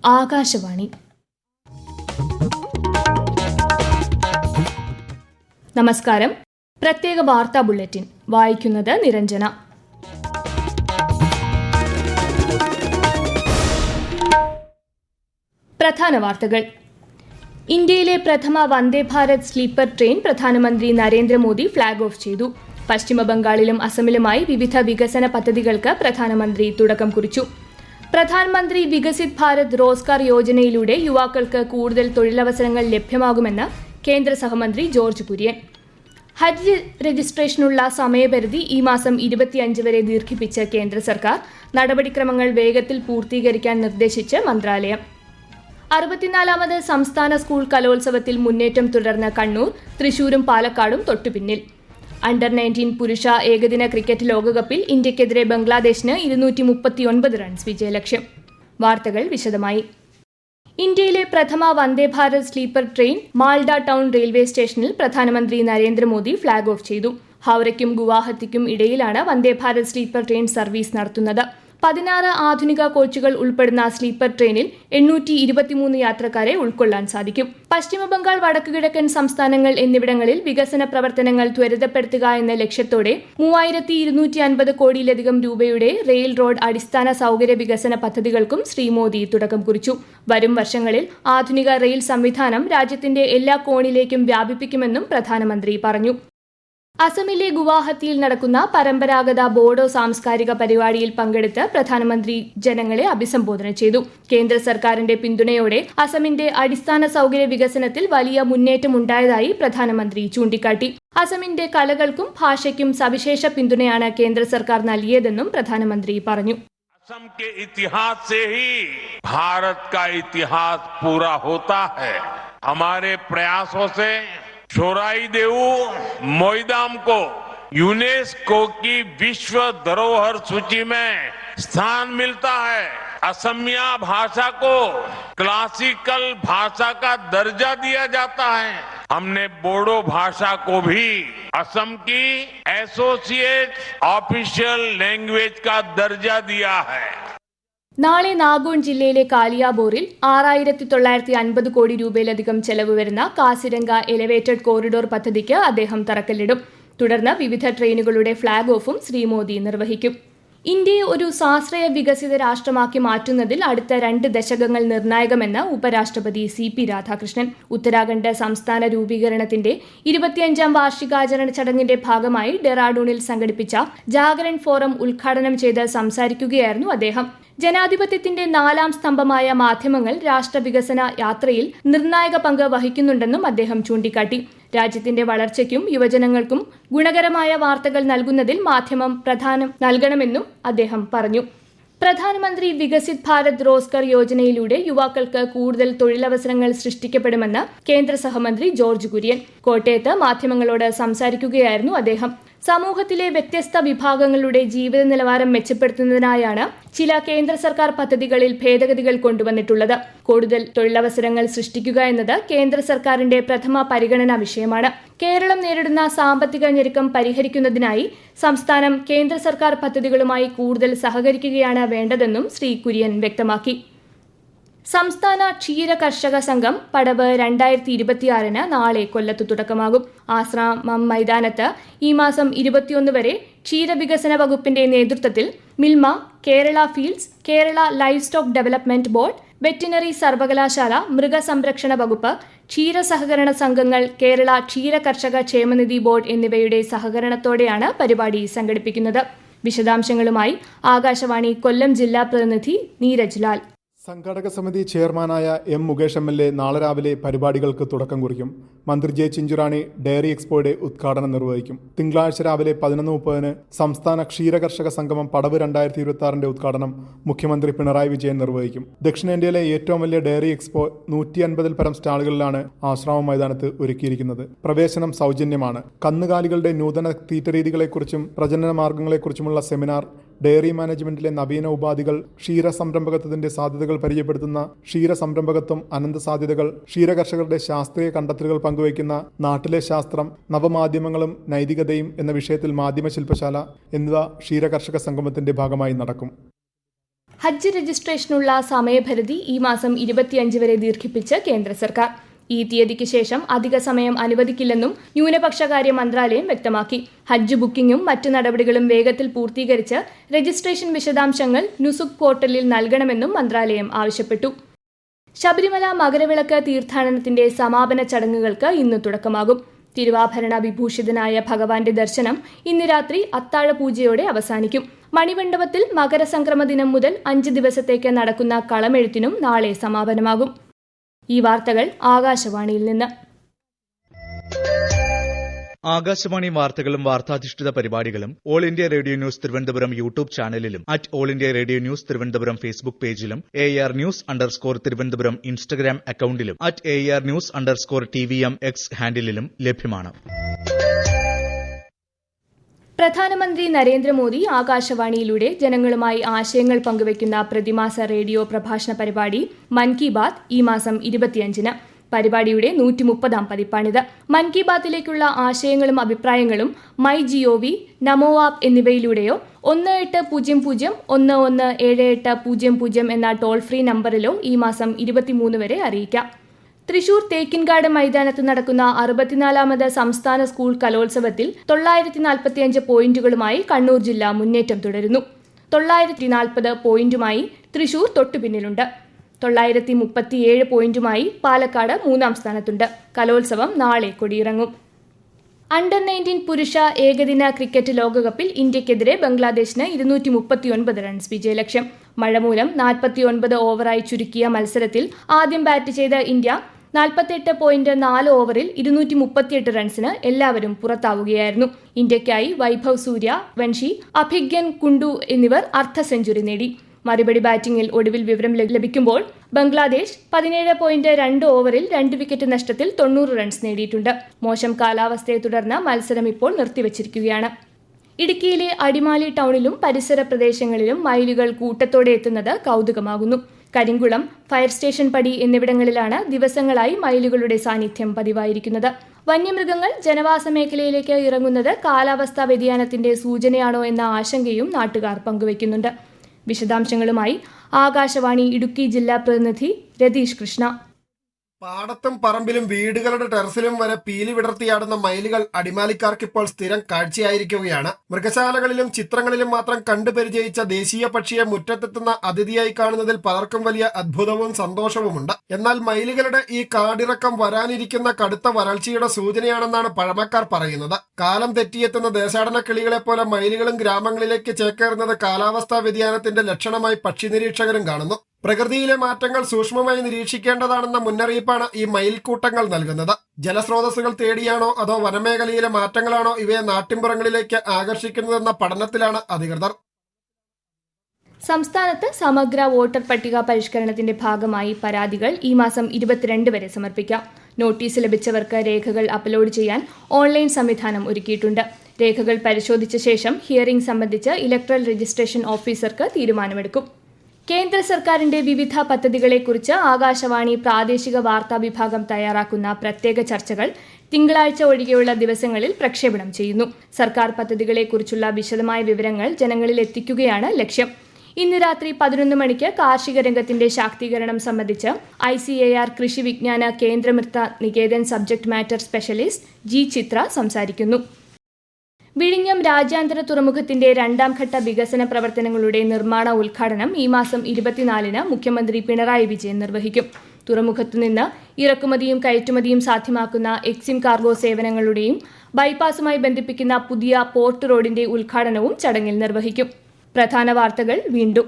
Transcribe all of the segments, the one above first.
ആകാശവാണി. നമസ്കാരം. പ്രത്യേക വാർത്താ ബുള്ളറ്റിൻ വായിക്കുന്നത് നിരഞ്ജന. പ്രധാന വാർത്തകൾ. ഇന്ത്യയിലെ പ്രഥമ വന്ദേ ഭാരത് സ്ലീപ്പർ ട്രെയിൻ പ്രധാനമന്ത്രി നരേന്ദ്രമോദി ഫ്ളാഗ് ഓഫ് ചെയ്തു. പശ്ചിമ ബംഗാളിലും അസമിലുമായി വിവിധ വികസന പദ്ധതികൾക്ക് പ്രധാനമന്ത്രി തുടക്കം കുറിച്ചു. പ്രധാനമന്ത്രി വികസിത് ഭാരത് റോസ്ഗാർ യോജനയിലൂടെ യുവാക്കൾക്ക് കൂടുതൽ തൊഴിലവസരങ്ങൾ ലഭ്യമാകുമെന്ന് കേന്ദ്ര സഹമന്ത്രി ജോർജ് കുര്യൻ. ഹജ്ജ് രജിസ്ട്രേഷനുള്ള സമയപരിധി ഈ മാസം 25 വരെ ദീർഘിപ്പിച്ച കേന്ദ്ര സർക്കാർ നടപടിക്രമങ്ങൾ വേഗത്തിൽ പൂർത്തീകരിക്കാൻ നിർദ്ദേശിച്ച് മന്ത്രാലയം. 64ാമത് സംസ്ഥാന സ്കൂൾ കലോത്സവത്തിൽ മുന്നേറ്റം തുടർന്ന കണ്ണൂർ, തൃശൂരും പാലക്കാടും തൊട്ടുപിന്നിൽ. അണ്ടർ 19 പുരുഷ ഏകദിന ക്രിക്കറ്റ് ലോകകപ്പിൽ ഇന്ത്യക്കെതിരെ ബംഗ്ലാദേശിന് 239 റൺസ് വിജയലക്ഷ്യം. വാർത്തകൾ വിശദമായി. ഇന്ത്യയിലെ പ്രഥമ Vande Bharat sleeper train Malda town railway സ്റ്റേഷനിൽ പ്രധാനമന്ത്രി നരേന്ദ്രമോദി ഫ്ളാഗ് ഓഫ് ചെയ്തു. ഹൗറയ്ക്കും ഗുവാഹത്തിക്കും ഇടയിലാണ് Vande Bharat sleeper train service നടത്തുന്നത്. 16 ആധുനിക കോച്ചുകൾ ഉൾപ്പെടുന്ന സ്ലീപ്പർ ട്രെയിനിൽ 823 യാത്രക്കാരെ ഉൾക്കൊള്ളാൻ സാധിക്കും. പശ്ചിമബംഗാൾ, വടക്കുകിഴക്കൻ സംസ്ഥാനങ്ങൾ എന്നിവിടങ്ങളിൽ വികസന പ്രവർത്തനങ്ങൾ ത്വരിതപ്പെടുത്തുക എന്ന ലക്ഷ്യത്തോടെ 3250 കോടിയിലധികം രൂപയുടെ റെയിൽ, റോഡ്, അടിസ്ഥാന സൗകര്യ വികസന പദ്ധതികൾക്കും ശ്രീ മോദി തുടക്കം കുറിച്ചു. വരും വർഷങ്ങളിൽ ആധുനിക റെയിൽ സംവിധാനം രാജ്യത്തിന്റെ എല്ലാ കോണിലേക്കും വ്യാപിപ്പിക്കുമെന്നും പ്രധാനമന്ത്രി പറഞ്ഞു. അസമിലെ ഗുവാഹത്തിയിൽ നടക്കുന്ന പരമ്പരാഗത ബോഡോ സാംസ്കാരിക പരിപാടിയിൽ പങ്കെടുത്ത് പ്രധാനമന്ത്രി ജനങ്ങളെ അഭിസംബോധന ചെയ്തു. കേന്ദ്ര സർക്കാരിന്റെ പിന്തുണയോടെ അസമിന്റെ അടിസ്ഥാന സൗകര്യ വികസനത്തിൽ വലിയ മുന്നേറ്റമുണ്ടായതായി പ്രധാനമന്ത്രി ചൂണ്ടിക്കാട്ടി. അസമിന്റെ കലകൾക്കും ഭാഷയ്ക്കും സവിശേഷ പിന്തുണയാണ് കേന്ദ്ര സർക്കാർ നൽകിയതെന്നും പ്രധാനമന്ത്രി പറഞ്ഞു. असम के इतिहास से ही भारत का इतिहास पूरा होता है. हमारे प्रयासों से शोराई देऊ मोइदाम को यूनेस्को की विश्व धरोहर सूची में स्थान मिलता है. असमिया भाषा को क्लासिकल भाषा का दर्जा दिया जाता है. हमने बोडो भाषा को भी असम की एसोसिएट ऑफिशियल लैंग्वेज का दर्जा दिया है. നാളെ നാഗോൺ ജില്ലയിലെ കാലിയാബോറിൽ 6950 കോടി രൂപയിലധികം ചെലവ് വരുന്ന കാസിരംഗ എലിവേറ്റഡ് കോറിഡോർ പദ്ധതിക്ക് അദ്ദേഹം തറക്കല്ലിടും. തുടർന്ന് വിവിധ ട്രെയിനുകളുടെ ഫ്ളാഗ് ഓഫും ശ്രീ മോദി നിർവഹിക്കും. ഇന്ത്യയെ ഒരു സ്വാശ്രയ വികസിത രാഷ്ട്രമാക്കി മാറ്റുന്നതിൽ അടുത്ത 2 ദശകങ്ങൾ നിർണായകമെന്ന് ഉപരാഷ്ട്രപതി CP രാധാകൃഷ്ണൻ. ഉത്തരാഖണ്ഡ് സംസ്ഥാന രൂപീകരണത്തിന്റെ 25ാം വാർഷികാചരണ ചടങ്ങിന്റെ ഭാഗമായി ഡെറാഡൂണിൽ സംഘടിപ്പിച്ച ജാഗരൺ ഫോറം ഉദ്ഘാടനം ചെയ്ത് സംസാരിക്കുകയായിരുന്നു അദ്ദേഹം. ജനാധിപത്യത്തിന്റെ 4ാം സ്തംഭമായ മാധ്യമങ്ങൾ രാഷ്ട്രവികസന യാത്രയിൽ നിർണായക പങ്ക് വഹിക്കുന്നുണ്ടെന്നും അദ്ദേഹം ചൂണ്ടിക്കാട്ടി. രാജ്യത്തിന്റെ വളർച്ചയ്ക്കും യുവജനങ്ങൾക്കും ഗുണകരമായ വാർത്തകൾ നൽകുന്നതിൽ മാധ്യമം പ്രധാനം നൽകണമെന്നും അദ്ദേഹം പറഞ്ഞു. പ്രധാനമന്ത്രി വികസിത് ഭാരത് റോസ്ഗാർ യോജനയിലൂടെ യുവാക്കൾക്ക് കൂടുതൽ തൊഴിലവസരങ്ങൾ സൃഷ്ടിക്കപ്പെടുമെന്ന് കേന്ദ്ര സഹമന്ത്രി ജോർജ് കുര്യൻ. കോട്ടയത്ത് മാധ്യമങ്ങളോട് സംസാരിക്കുകയായിരുന്നു അദ്ദേഹം. സമൂഹത്തിലെ വ്യത്യസ്ത വിഭാഗങ്ങളുടെ ജീവിത നിലവാരം മെച്ചപ്പെടുത്തുന്നതിനായാണ് ചില കേന്ദ്ര സർക്കാർ പദ്ധതികളിൽ ഭേദഗതികൾ കൊണ്ടുവന്നിട്ടുള്ളത്. കൂടുതൽ തൊഴിലവസരങ്ങൾ സൃഷ്ടിക്കുക എന്നത് കേന്ദ്ര സർക്കാരിന്റെ പ്രഥമ പരിഗണനാ വിഷയമാണ്. കേരളം നേരിടുന്ന സാമ്പത്തിക ഞെരുക്കം പരിഹരിക്കുന്നതിനായി സംസ്ഥാനം കേന്ദ്ര സർക്കാർ പദ്ധതികളുമായി കൂടുതൽ സഹകരിക്കുകയാണ് വേണ്ടതെന്നും ശ്രീ കുര്യൻ വ്യക്തമാക്കി. സംസ്ഥാന ക്ഷീര കർഷക സംഘം പടവ് 2026 നാളെ കൊല്ലത്ത് തുടക്കമാകും. ആശ്രാമം മൈതാനത്ത് ഈ മാസം 21 വരെ ക്ഷീരവികസന വകുപ്പിന്റെ നേതൃത്വത്തിൽ Milma, Kerala fields, Kerala live stock development board, veterinary സർവകലാശാല, മൃഗസംരക്ഷണ വകുപ്പ്, ക്ഷീര സഹകരണ സംഘങ്ങൾ, കേരള ക്ഷീര കർഷക ക്ഷേമനിധി ബോർഡ് എന്നിവയുടെ സഹകരണത്തോടെയാണ് പരിപാടി സംഘടിപ്പിക്കുന്നത്. വിശദാംശങ്ങളുമായി ആകാശവാണി കൊല്ലം ജില്ലാ പ്രതിനിധി നീരജ് ലാൽ. സംഘാടക സമിതി ചെയർമാനായ M. മുകേഷ് MLA നാളെ രാവിലെ പരിപാടികൾക്ക് തുടക്കം കുറിക്കും. മന്ത്രി J. ചിഞ്ചുറാണി ഡയറി എക്സ്പോയുടെ ഉദ്ഘാടനം നിർവഹിക്കും. തിങ്കളാഴ്ച രാവിലെ 11:30 സംസ്ഥാന ക്ഷീരകർഷക സംഗമം പടവ് 2026 ഉദ്ഘാടനം മുഖ്യമന്ത്രി പിണറായി വിജയൻ നിർവഹിക്കും. ദക്ഷിണേന്ത്യയിലെ ഏറ്റവും വലിയ ഡയറി എക്സ്പോ 150 പരം സ്റ്റാളുകളിലാണ് ആശ്രാമം മൈതാനത്ത് ഒരുക്കിയിരിക്കുന്നത്. പ്രവേശനം സൗജന്യമാണ്. കന്നുകാലികളുടെ നൂതന തീറ്റരീതികളെക്കുറിച്ചും പ്രജനന മാർഗങ്ങളെക്കുറിച്ചുമുള്ള സെമിനാർ, ഡയറി മാനേജ്മെന്റിലെ നവീന ഉപാധികൾ, ക്ഷീര സംരംഭകത്വത്തിന്റെ സാധ്യതകൾ പരിചയപ്പെടുത്തുന്ന ക്ഷീര സംരംഭകത്വം അനന്ത സാധ്യതകൾ, ക്ഷീരകർഷകരുടെ ശാസ്ത്രീയ കണ്ടെത്തലുകൾ പങ്കുവയ്ക്കുന്ന നാട്ടിലെ ശാസ്ത്രം, നവമാധ്യമങ്ങളും നൈതികതയും എന്ന വിഷയത്തിൽ മാധ്യമ ശില്പശാല എന്നിവ ക്ഷീരകർഷക സംഗമത്തിന്റെ ഭാഗമായി നടക്കും. ഹജ്ജ് രജിസ്ട്രേഷനുള്ള സമയപരിധി ഈ മാസം 25 വരെ ദീർഘിപ്പിച്ച് കേന്ദ്ര സർക്കാർ. ഈ തീയതിക്ക് ശേഷം അധിക സമയം അനുവദിക്കില്ലെന്നും ന്യൂനപക്ഷകാര്യ മന്ത്രാലയം വ്യക്തമാക്കി. ഹജ്ജ് ബുക്കിംഗും മറ്റ് നടപടികളും വേഗത്തിൽ പൂർത്തീകരിച്ച് രജിസ്ട്രേഷൻ വിശദാംശങ്ങൾ നുസുക് പോർട്ടലിൽ നൽകണമെന്നും മന്ത്രാലയം ആവശ്യപ്പെട്ടു. ശബരിമല മകരവിളക്ക് തീർത്ഥാടനത്തിന്റെ സമാപന ചടങ്ങുകൾക്ക് ഇന്ന് തുടക്കമാകും. തിരുവാഭരണ വിഭൂഷിതനായ ഭഗവാന്റെ ദർശനം ഇന്ന് രാത്രി അത്താഴ പൂജയോടെ അവസാനിക്കും. മണിമണ്ഡപത്തിൽ മകരസംക്രമ ദിനം മുതൽ 5 ദിവസത്തേക്ക് നടക്കുന്ന കളമെഴുത്തിനും നാളെ സമാപനമാകും. ഈ വാർത്തകൾ ആകാശവാണിയിൽ നിന്ന്. ആകാശവാണി വാർത്തകളും വാർത്താധിഷ്ഠിത പരിപാടികളും all India radio news Thiruvananthapuram YouTube ചാനലിലും all India radio news Thiruvananthapuram Facebook പേജിലും AR News_ തിരുവനന്തപുരം ഇൻസ്റ്റഗ്രാം അക്കൌണ്ടിലും AR News_TVM X ഹാൻഡിലും ലഭ്യമാണ്. പ്രധാനമന്ത്രി നരേന്ദ്രമോദി ആകാശവാണിയിലൂടെ ജനങ്ങളുമായി ആശയങ്ങൾ പങ്കുവയ്ക്കുന്ന പ്രതിമാസ റേഡിയോ പ്രഭാഷണ പരിപാടി മൻ കി ബാത്ത് ഈ മാസം 25-ന്. പരിപാടിയുടെ 130-ാം പതിപ്പാണിത്. മൻ കി ബാത്തിലേക്കുള്ള ആശയങ്ങളും അഭിപ്രായങ്ങളും MyGov, നമോ ആപ്പ് എന്നിവയിലൂടെയോ 1800-117800 എന്ന ടോൾ ഫ്രീ നമ്പറിലോ ഈ മാസം 23 വരെ അറിയിക്കാം. തൃശൂർ തേക്കിൻകാട് മൈതാനത്ത് നടക്കുന്ന 64ാമത് സംസ്ഥാന സ്കൂൾ കലോത്സവത്തിൽ 945 പോയിന്റുകളുമായി കണ്ണൂർ ജില്ല മുന്നേറ്റം തുടരുന്നു. 940 പോയിന്റുമായി തൃശൂർ തൊട്ടുപിന്നിലുണ്ട്. 937 പോയിന്റുമായി പാലക്കാട് 3ാം സ്ഥാനത്തുണ്ട്. കലോത്സവം നാളെ കൊടിയിറങ്ങും. അണ്ടർ 19 പുരുഷ ഏകദിന ക്രിക്കറ്റ് ലോകകപ്പിൽ ഇന്ത്യക്കെതിരെ ബംഗ്ലാദേശിന് 239 റൺസ് വിജയലക്ഷ്യം. മഴ മൂലം 49 ഓവറായി ചുരുക്കിയ മത്സരത്തിൽ ആദ്യം ബാറ്റ് ചെയ്ത ഇന്ത്യ 48.4 ഓവറിൽ 238 റൺസിന് എല്ലാവരും പുറത്താവുകയായിരുന്നു. ഇന്ത്യയ്ക്കായി വൈഭവ് സൂര്യ വൻഷി, അഭിഗ്യൻ കുണ്ടു എന്നിവർ അർദ്ധ സെഞ്ചുറി നേടി. മറുപടി ബാറ്റിംഗിൽ ഒടുവിൽ വിവരം ലഭിക്കുമ്പോൾ ബംഗ്ലാദേശ് 17.2 ഓവറിൽ 2 വിക്കറ്റ് നഷ്ടത്തിൽ 90 റൺസ് നേടിയിട്ടുണ്ട്. മോശം കാലാവസ്ഥയെ തുടർന്ന് മത്സരം ഇപ്പോൾ നിർത്തിവച്ചിരിക്കുകയാണ്. ഇടുക്കിയിലെ അടിമാലി ടൗണിലും പരിസര പ്രദേശങ്ങളിലും മയിലുകൾ കൂട്ടത്തോടെ എത്തുന്നത് കൗതുകമാകുന്നു. കരിങ്കുളം, ഫയർ സ്റ്റേഷൻ പടി എന്നിവിടങ്ങളിലാണ് ദിവസങ്ങളായി മയിലുകളുടെ സാന്നിധ്യം പതിവായിരിക്കുന്നത്. വന്യമൃഗങ്ങൾ ജനവാസ മേഖലയിലേക്ക് ഇറങ്ങുന്നത് കാലാവസ്ഥാ വ്യതിയാനത്തിന്റെ സൂചനയാണോ എന്ന ആശങ്കയും നാട്ടുകാർ പങ്കുവയ്ക്കുന്നുണ്ട്. വിശദാംശങ്ങളുമായി ആകാശവാണി ഇടുക്കി ജില്ലാ പ്രതിനിധി രതീഷ് കൃഷ്ണ. പാടത്തും പറമ്പിലും വീടുകളുടെ ടെറസിലും വരെ പീലി വിടർത്തിയാടുന്ന മയിലുകൾ അടിമാലിക്കാർക്കിപ്പോൾ സ്ഥിരം കാഴ്ചയായിരിക്കുകയാണ്. മൃഗശാലകളിലും ചിത്രങ്ങളിലും മാത്രം കണ്ടുപരിചയിച്ച ദേശീയ പക്ഷിയെ മുറ്റത്തെത്തുന്ന അതിഥിയായി കാണുന്നതിൽ പലർക്കും വലിയ അത്ഭുതവും സന്തോഷവുമുണ്ട്. എന്നാൽ മയിലുകളുടെ ഈ കാടിറക്കം വരാനിരിക്കുന്ന കടുത്ത വരൾച്ചയുടെ സൂചനയാണെന്നാണ് പഴമക്കാർ പറയുന്നത്. കാലം തെറ്റിയെത്തുന്ന ദേശാടന കിളികളെ പോലെ മയിലുകളും ഗ്രാമങ്ങളിലേക്ക് ചേക്കേറുന്നത് കാലാവസ്ഥാ വ്യതിയാനത്തിന്റെ ലക്ഷണമായി പക്ഷി നിരീക്ഷകരും കാണുന്നു. പ്രകൃതിയിലെ മാറ്റങ്ങൾ സൂക്ഷ്മമായി നിരീക്ഷിക്കേണ്ടതാണെന്ന മുന്നറിയിപ്പാണ് ഈ മയിൽക്കൂട്ടങ്ങൾ നൽകുന്നത്. ജലസ്രോതസ്സുകൾ തേടിയാണോ അതോ വനമേഖലയിലെ മാറ്റങ്ങളാണോ ഇവയെ നാട്ടിൻപുറങ്ങളിലേക്ക് ആകർഷിക്കുന്നതെന്ന പഠനത്തിലാണ് അധികൃതർ. സംസ്ഥാനത്ത് സമഗ്ര വോട്ടർ പട്ടിക പരിഷ്കരണത്തിന്റെ ഭാഗമായി പരാതികൾ ഈ മാസം 22 വരെ സമർപ്പിക്കാം. നോട്ടീസ് ലഭിച്ചവർക്ക് രേഖകൾ അപ്ലോഡ് ചെയ്യാൻ ഓൺലൈൻ സംവിധാനം ഒരുക്കിയിട്ടുണ്ട്. രേഖകൾ പരിശോധിച്ച ശേഷം ഹിയറിംഗ് സംബന്ധിച്ച് ഇലക്ട്രൽ രജിസ്ട്രേഷൻ ഓഫീസർക്ക് തീരുമാനമെടുക്കും. കേന്ദ്ര സർക്കാരിന്റെ വിവിധ പദ്ധതികളെക്കുറിച്ച് ആകാശവാണി പ്രാദേശിക വാർത്താ വിഭാഗം തയ്യാറാക്കുന്ന പ്രത്യേക ചർച്ചകൾ തിങ്കളാഴ്ച ഒഴികെയുള്ള ദിവസങ്ങളിൽ പ്രക്ഷേപണം ചെയ്യുന്നു. സർക്കാർ പദ്ധതികളെക്കുറിച്ചുള്ള വിശദമായ വിവരങ്ങൾ ജനങ്ങളിൽ എത്തിക്കുകയാണ് ലക്ഷ്യം. ഇന്ന് രാത്രി 11 മണിക്ക് കാർഷിക രംഗത്തിന്റെ ശാക്തീകരണം സംബന്ധിച്ച് ICAR കൃഷി വിജ്ഞാന കേന്ദ്രമൃത്ത Niketan subject matter specialist G Chitra സംസാരിക്കുന്നു. വിഴിഞ്ഞം രാജ്യാന്തര തുറമുഖത്തിന്റെ 2ാം ഘട്ട വികസന പ്രവർത്തനങ്ങളുടെ നിർമ്മാണ ഉദ്ഘാടനം ഈ മാസം 24-ന് മുഖ്യമന്ത്രി പിണറായി വിജയൻ നിർവഹിക്കും. തുറമുഖത്തുനിന്ന് ഇറക്കുമതിയും കയറ്റുമതിയും സാധ്യമാക്കുന്ന എക്സിം കാർഗോ സേവനങ്ങളുടെയും ബൈപ്പാസുമായി ബന്ധിപ്പിക്കുന്ന പുതിയ പോർട്ട് റോഡിന്റെ ഉദ്ഘാടനവും ചടങ്ങിൽ നിർവഹിക്കും. പ്രധാന വാർത്തകൾ വീണ്ടും.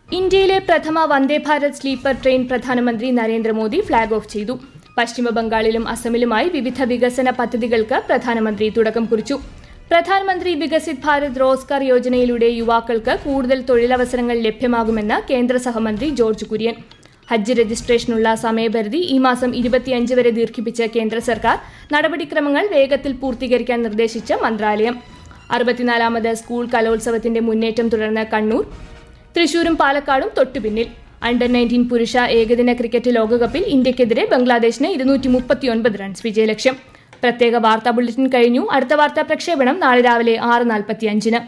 ഇന്ത്യയിലെ പ്രഥമ വന്ദേ ഭാരത് സ്ലീപ്പർ ട്രെയിൻ പ്രധാനമന്ത്രി നരേന്ദ്രമോദി ഫ്ളാഗ് ഓഫ് ചെയ്തു. പശ്ചിമ ബംഗാളിലും അസമിലുമായി വിവിധ വികസന പദ്ധതികൾക്ക് പ്രധാനമന്ത്രി തുടക്കം കുറിച്ചു. പ്രധാനമന്ത്രി വികസിത് ഭാരത് റോസ്ഗാർ യോജനയിലൂടെ യുവാക്കൾക്ക് കൂടുതൽ തൊഴിലവസരങ്ങൾ ലഭ്യമാകുമെന്ന് കേന്ദ്ര സഹമന്ത്രി ജോർജ് കുര്യൻ. ഹജ്ജ് രജിസ്ട്രേഷനുള്ള സമയപരിധി ഈ മാസം 25 വരെ ദീർഘിപ്പിച്ച കേന്ദ്ര സർക്കാർ നടപടിക്രമങ്ങൾ വേഗത്തിൽ പൂർത്തീകരിക്കാൻ നിർദ്ദേശിച്ച മന്ത്രാലയം. 64ാമത് സ്കൂൾ കലോത്സവത്തിന്റെ മുന്നേറ്റം തുടർന്ന് കണ്ണൂർ, തൃശൂരും പാലക്കാടും തൊട്ടുപിന്നിൽ. അണ്ടർ 19 പുരുഷ ഏകദിന ക്രിക്കറ്റ് ലോകകപ്പിൽ ഇന്ത്യക്കെതിരെ ബംഗ്ലാദേശിന് 239 റൺസ് വിജയലക്ഷ്യം. പ്രത്യേക വാർത്താ ബുള്ളറ്റിൻ കഴിഞ്ഞു. അടുത്ത വാർത്താ പ്രക്ഷേപണം നാളെ രാവിലെ 6:45-ന്.